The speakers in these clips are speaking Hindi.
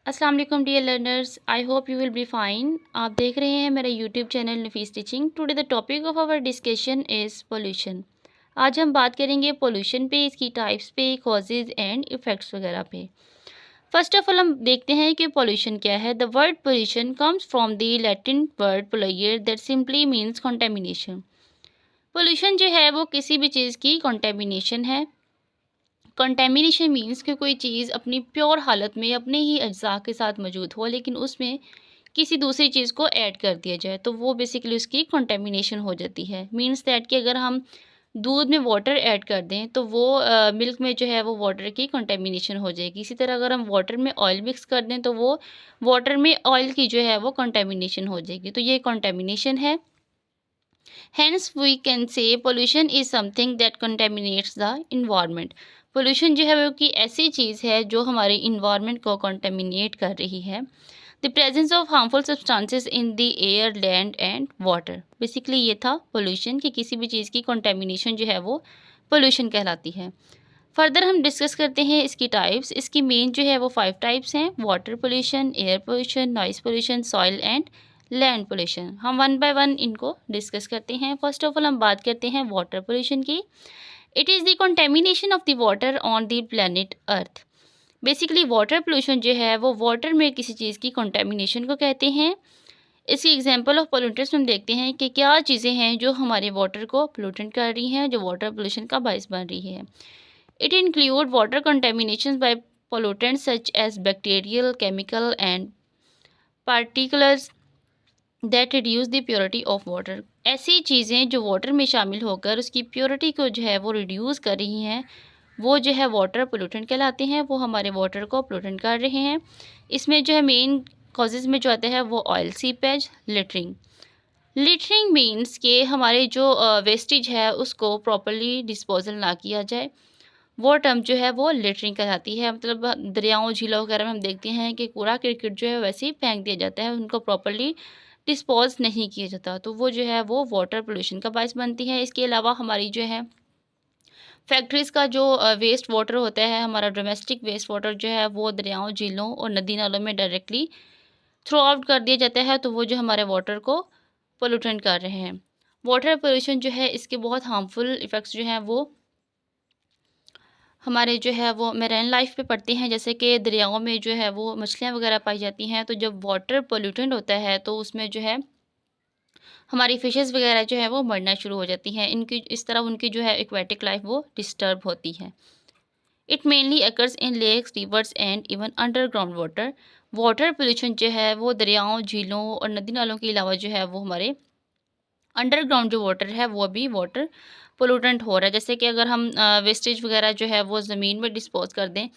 अस्सलाम वालेकुम dear learners, I hope you will be fine. आप देख रहे हैं मेरा YouTube channel Nafees teaching. Today the topic of our discussion is pollution. आज हम बात करेंगे पोल्यूशन पे, इसकी टाइप्स पे, कॉजेज़ एंड इफ़ेक्ट्स वगैरह पे। फर्स्ट ऑफ ऑल हम देखते हैं कि पोल्यूशन क्या है। The word pollution comes from the Latin word polluere that simply means contamination. Pollution जो है वो किसी भी चीज़ की कंटेमिनेशन है। कंटेमिनेशन मीन्स कि कोई चीज़ अपनी प्योर हालत में अपने ही अज्जा के साथ मौजूद हो, लेकिन उसमें किसी दूसरी चीज़ को ऐड कर दिया जाए, तो वो बेसिकली उसकी कंटेमिनेशन हो जाती है। मीन्स दैट कि अगर हम दूध में वाटर ऐड कर दें तो वो मिल्क में जो है वो वाटर की कंटेमिनेशन हो जाएगी। इसी तरह अगर हम वाटर में ऑयल मिक्स कर दें तो वो वाटर में ऑयल की जो है वो कंटेमिनेशन हो जाएगी, तो ये कंटेमिनेशन है। Hence, we can say pollution is something that contaminates the environment. Pollution जो है वो कि ऐसी चीज़ है जो हमारे इन्वायरमेंट को कंटेमिनेट कर रही है। The presence of harmful substances in the air, land and water. Basically ये था पोल्यूशन कि किसी भी चीज़ की कंटेमिनेशन जो है वो पोल्यूशन कहलाती है। फर्दर हम डिस्कस करते हैं इसकी टाइप्स। इसकी मेन जो है वो 5 टाइप्स हैं: water pollution, air pollution, noise pollution, soil and land pollution. हम वन बाय वन इनको डिस्कस करते हैं। फर्स्ट ऑफ ऑल हम बात करते हैं वाटर पोल्यूशन की। It is the contamination of the water on the planet earth. Basically water pollution जो है वो वाटर में किसी चीज़ की कंटेमिनेशन को कहते हैं। इसकी एग्जांपल ऑफ पोल्यूटेंट्स हम देखते हैं कि क्या चीज़ें हैं जो हमारे वाटर को पोल्यूटेंट कर रही हैं, जो वाटर पोल्यूशन का बायस बन रही है। It include water contaminations by pollutants such as bacterial, chemical and particles that reduce the purity of water। ऐसी चीज़ें जो वाटर में शामिल होकर उसकी प्योरिटी को जो है वो रिड्यूस कर रही हैं, वो जो है वाटर पोल्यूटेंट कहलाते हैं। वो हमारे वाटर को पोल्यूटेंट कर रहे हैं। इसमें जो है मेन कॉजेज़ में जो आते हैं वो oil seepage, littering. Littering means कि हमारे जो वेस्टेज है उसको प्रॉपर्ली डिस्पोजल ना किया जाए, वो टर्म जो है वो लिटरिंग कहलाती है। मतलब दरियाओं, झीलों वगैरह में हम देखते हैं कि कूड़ा करकट जो है वैसे ही फेंक दिया जाता है, उनको प्रॉपर्ली डिस्पोज नहीं किया जाता, तो वो जो है वो वाटर पोल्यूशन का बायस बनती है। इसके अलावा हमारी जो है फैक्ट्रीज़ का जो वेस्ट वाटर होता है, हमारा डोमेस्टिक वेस्ट वाटर जो है वो दरियाओं, झीलों और नदी नालों में डायरेक्टली थ्रो आउट कर दिया जाता है, तो वो जो हमारे वाटर को पोल्यूटेंट कर रहे हैं। वाटर पोल्यूशन जो है इसके बहुत हार्मफुल इफ़ेक्ट्स जो हैं वो हमारे जो है वो मैरीन लाइफ पे पड़ती हैं। जैसे कि दरियाओं में जो है वो मछलियाँ वगैरह पाई जाती हैं, तो जब वाटर पोल्यूटेंट होता है तो उसमें जो है हमारी फ़िशेज़ वगैरह जो है वो मरना शुरू हो जाती हैं। इनकी इस तरह उनकी जो है एक्वेटिक लाइफ वो डिस्टर्ब होती है। It mainly occurs in lakes, rivers and even underground water. Water pollution जो है वो दरियाओं, झीलों और नदी नालों के अलावा जो है वो हमारे अंडरग्राउंड जो वाटर है वो भी वाटर पोल्यूटेंट हो रहा है। जैसे कि अगर हम वेस्टेज वगैरह जो है वो ज़मीन में डिस्पोज कर दें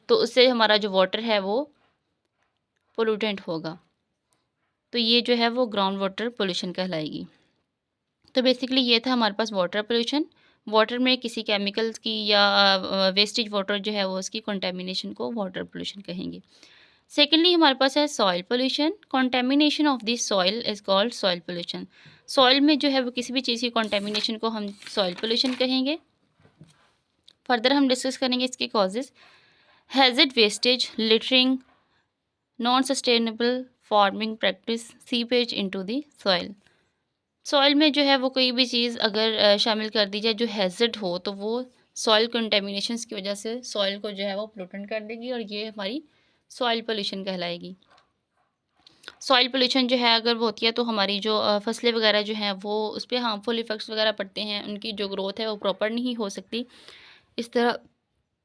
तो उससे हमारा जो वाटर है वो पोल्यूटेंट होगा, तो ये जो है वो ग्राउंड वाटर पोल्यूशन कहलाएगी। तो बेसिकली ये था हमारे पास वाटर पोल्यूशन। वाटर में किसी केमिकल्स की या वेस्टेज वाटर जो है वो उसकी कंटेमिनेशन को वाटर पोल्यूशन कहेंगे। सेकेंडली हमारे पास है soil pollution. Contamination of this soil is called soil pollution. Soil में जो है वो किसी भी चीज़ की कंटेमिनेशन को हम सॉइल पोल्यूशन कहेंगे। फर्दर हम डिस्कस करेंगे इसके causes: hazard wastage, littering, non sustainable farming practice, seepage into the soil. Soil में जो है वो कोई भी चीज़ अगर शामिल कर दी जाए जो हैज़र्ड हो, तो वो सॉइल कंटेमिनेशंस की वजह से सॉइल को जो है वो पोल्यूटेंट कर देगी और ये हमारी सॉइल पोल्यूशन कहलाएगी। सॉइल पोल्यूशन जो है अगर वो होती है तो हमारी जो फसलें वगैरह जो हैं वो उस पे हार्मफुल इफ़ेक्ट्स वगैरह पड़ते हैं, उनकी जो ग्रोथ है वो प्रॉपर नहीं हो सकती। इस तरह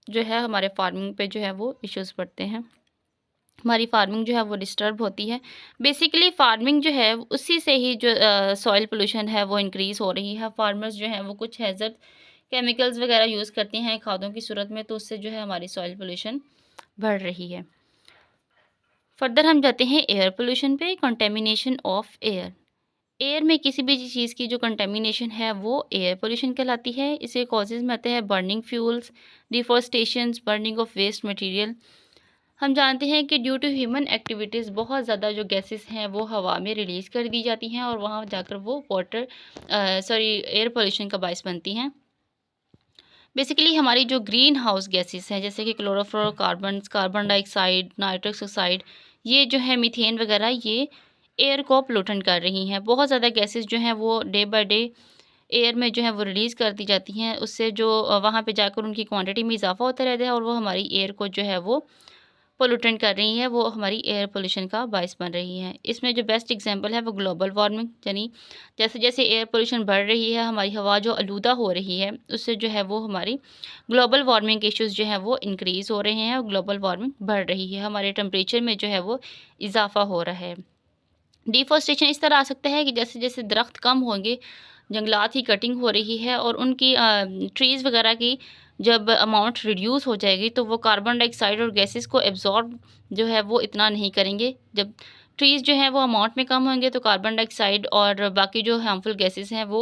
जो है हमारे फार्मिंग पे जो है वो इश्यूज़ पड़ते हैं, हमारी फार्मिंग जो है वो डिस्टर्ब होती है। बेसिकली फार्मिंग जो है उसी से ही जो सॉइल पोल्यूशन है वो इंक्रीज़ हो रही है। फार्मर्स जो हैं वो कुछ हैज़र्ड केमिकल्स वगैरह यूज़ करते हैं खादों की सूरत में, तो उससे जो है हमारी सॉइल पोल्यूशन बढ़ रही है। फर्दर हम जाते हैं एयर पोल्यूशन पे। Contamination of air. एयर में किसी भी चीज़ की जो कंटेमिनेशन है वो एयर पोल्यूशन कहलाती है। इसके कॉजेज़ में आते हैं burning fuels, deforestations, burning of waste material. हम जानते हैं कि ड्यू टू ह्यूमन एक्टिविटीज़ बहुत ज़्यादा जो गैसेस हैं वो हवा में रिलीज़ कर दी जाती हैं और वहाँ जाकर वो एयर पोल्यूशन का बायस बनती हैं। बेसिकली हमारी जो ग्रीन हाउस गैसेस हैं जैसे कि chlorofluorocarbon, carbon dioxide, nitrous oxide, ये जो है मीथेन वगैरह, ये एयर को पोल्यूटेंट कर रही हैं। बहुत ज़्यादा गैसेस जो हैं वो डे बाय डे एयर में जो है वो रिलीज़ कर दी जाती हैं। उससे जो वहाँ पे जाकर उनकी क्वांटिटी में इज़ाफ़ा होता रहता है और वो हमारी एयर को जो है वो पोल्यूटेंट कर रही हैं, वो हमारी एयर पोल्यूशन का बायस बन रही हैं। इसमें जो बेस्ट एग्जांपल है वो ग्लोबल वार्मिंग, यानी जैसे-जैसे एयर पोल्यूशन बढ़ रही है, हमारी हवा जो आलूदा हो रही है, उससे जो है वो हमारी ग्लोबल वार्मिंग के इश्यूज़ जो हैं वो इंक्रीज़ हो रहे हैं और ग्लोबल वार्मिंग बढ़ रही है। हमारे टेम्परेचर में जो है वो इज़ाफ़ा हो रहा है। डिफ़ॉरेस्टेशन इस तरह आ सकता है कि जैसे-जैसे दरख्त कम होंगे, जंगलात की कटिंग हो रही है और उनकी ट्रीज़ वगैरह की जब अमाउंट रिड्यूस हो जाएगी, तो वो कार्बन डाइऑक्साइड और गैसेस को एब्ज़ॉर्ब जो है वो इतना नहीं करेंगे। जब ट्रीज़ जो हैं वो अमाउंट में कम होंगे, तो कार्बन डाइऑक्साइड और बाकी जो हार्मफुल गैसेस हैं वो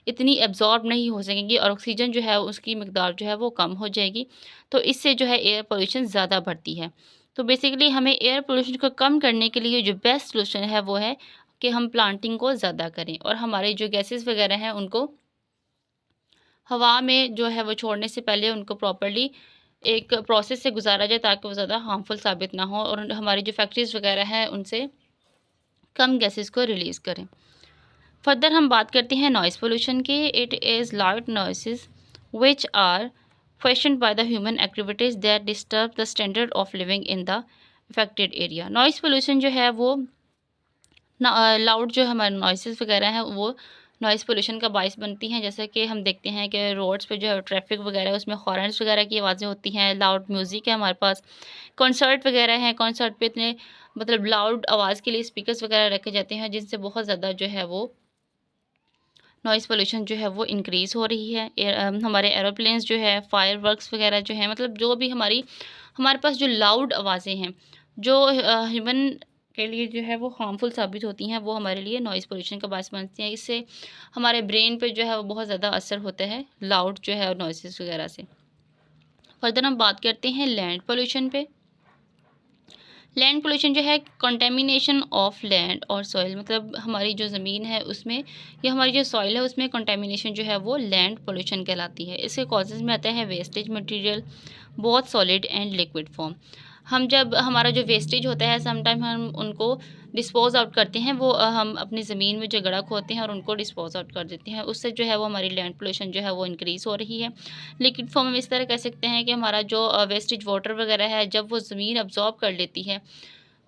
इतनी एब्ज़ॉर्ब नहीं हो सकेंगी और ऑक्सीजन जो है उसकी मिकदार जो है वो कम हो जाएगी। तो इससे जो है एयर पोल्यूशन ज़्यादा बढ़ती है। तो बेसिकली हमें एयर पोल्यूशन को कम करने के लिए जो बेस्ट सॉल्यूशन है वो है कि हम प्लांटिंग को ज़्यादा करें और हमारे जो गैसेस वगैरह हैं उनको हवा में जो है वो छोड़ने से पहले उनको प्रॉपर्ली एक प्रोसेस से गुजारा जाए ताकि वो ज़्यादा हार्मफुल साबित ना हो और हमारी जो फैक्ट्रीज़ वगैरह हैं उनसे कम गैसेस को रिलीज़ करें। फर्दर हम बात करते हैं नॉइज़ पोल्यूशन की। It is loud noises which are questioned by the human activities that disturb the standard of living in the affected area. Noise pollution जो है वो लाउड जो हमारे नॉइसेस वगैरह हैं वो नॉइज़ पोल्यूशन का बायस बनती हैं। जैसे कि हम देखते हैं कि रोड्स पे जो है ट्रैफिक वगैरह है उसमें हॉर्न्स वगैरह की आवाज़ें होती हैं, लाउड म्यूज़िक है हमारे पास, कॉन्सर्ट वगैरह हैं, कॉन्सर्ट पे इतने मतलब लाउड आवाज़ के लिए स्पीकर्स वगैरह रखे जाते हैं जिनसे बहुत ज़्यादा जो है वो नॉइज़ पोल्यूशन जो है वो इंक्रीज़ हो रही है। हमारे एरोप्लेन्स जो है, फायरवर्क्स वगैरह जो है, मतलब जो भी हमारे पास जो लाउड आवाज़ें हैं, जो ह्यूमन के लिए जो है वो हार्मफुल साबित होती हैं, वो हमारे लिए नॉइज़ पोल्यूशन का बायस बनती हैं। इससे हमारे ब्रेन पे जो है वो बहुत ज़्यादा असर होता है लाउड जो है नॉइसेस वगैरह से। फर्दर हम बात करते हैं लैंड पोल्यूशन पे। लैंड पोल्यूशन जो है कंटेमिनेशन ऑफ लैंड और सॉइल, मतलब हमारी जो ज़मीन है उसमें या हमारी जो सॉइल है उसमें कंटेमिनेशन जो है वो लैंड पोल्यूशन कहलाती है। इसके कॉजेज़ में आता है wastage material, both solid and liquid form. हम जब हमारा जो वेस्टेज होता है समटाइम हम उनको डिस्पोज आउट करते हैं, वो हम अपनी ज़मीन में जो गड़क होते हैं और उनको डिस्पोज आउट कर देते हैं। उससे जो है वो हमारी लैंड पोल्यूशन जो है वो इंक्रीज़ हो रही है। लिक्विड फॉर्म हम इस तरह कह सकते हैं कि हमारा जो वेस्टेज वाटर वगैरह है जब वो ज़मीन अब्ज़ॉर्ब कर लेती है,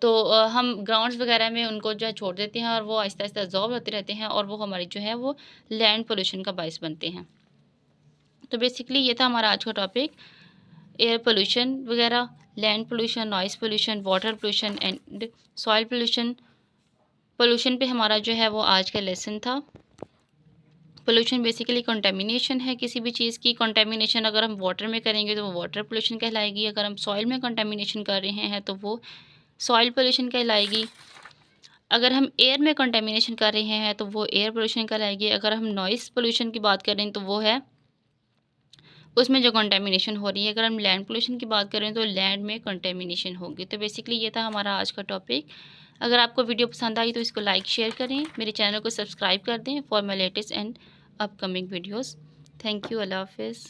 तो हम ग्राउंड्स वगैरह में उनको जो है छोड़ देते हैं और वो आहिस्ता-आहिस्ता अब्ज़ॉर्ब होते रहते हैं और वो हमारी जो है वो लैंड पोल्यूशन का बायस बनते हैं। तो बेसिकली ये था हमारा आज का टॉपिक, एयर पोल्यूशन वगैरह, land pollution, noise pollution, water pollution and soil pollution. Pollution पे हमारा जो है वो आज का लेसन था। पोल्यूशन बेसिकली कंटेमिनेशन है किसी भी चीज़ की। कंटेमिनेशन अगर हम वाटर में करेंगे तो वो वाटर पोल्यूशन कहलाएगी, अगर हम सॉइल में कंटेमिनेशन कर रहे हैं तो वो सॉइल पोल्यूशन कहलाएगी। अगर हम एयर में कंटेमिनेशन कर रहे हैं तो वो एयर पोल्यूशन कहलाएगी। अगर हम नॉइज़ पोल्यूशन की बात करें तो वो है उसमें जो कंटेमिनेशन हो रही है। अगर हम लैंड पोल्यूशन की बात करें तो लैंड में कंटेमिनेशन होगी। तो बेसिकली ये था हमारा आज का टॉपिक। अगर आपको वीडियो पसंद आई तो इसको लाइक शेयर करें, मेरे चैनल को सब्सक्राइब कर दें for my latest and upcoming videos. Thank you, अल्लाह हाफ़िज़।